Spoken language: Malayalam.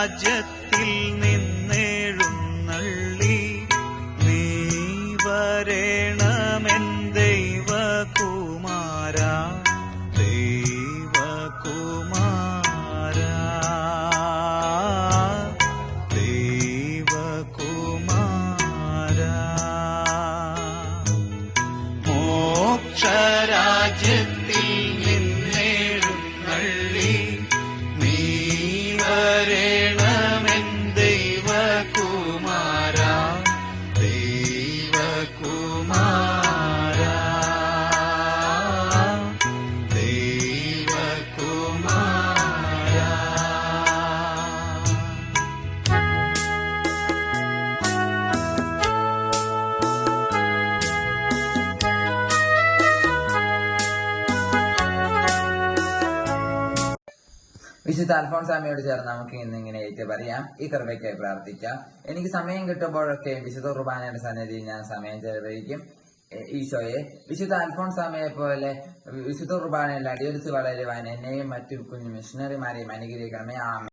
മോക്ഷരാജ്യത്തിൽ നിന്നെഴുന്നള്ളി നീ വരേണമെൻ ദൈവകുമാര ദൈവകുമാര ദൈവകുമാര മോക്ഷരാജ്യത്തിൽ നിന്നെഴുന്നള്ളി നീ വരേണമെൻ ദൈവകുമാര ദൈവകുമാര ദൈവകുമാര. വിശുദ്ധ അൽഫോൻസാമയോട് ചേർന്ന് നമുക്ക് ഇന്നിങ്ങനെ ഏറ്റു പറയാം. ഈ കൃപയ്ക്കായി പ്രാർത്ഥിക്കാം. എനിക്ക് സമയം കിട്ടുമ്പോഴൊക്കെ വിശുദ്ധ കുർബാനയുടെ സന്നിധിയിൽ ഞാൻ സമയം ചെലവഴിക്കും. ഈശോയെ, വിശുദ്ധ അൽഫോൻസാമയെ പോലെ വിശുദ്ധ കുർബാനയിൽ അടിയൊരുത്ത് വളരുവാൻ എന്നെയും മറ്റു കുഞ്ഞു മിഷണറിമാരെയും അനുഗ്രഹിക്കണമേ. ആമേൻ.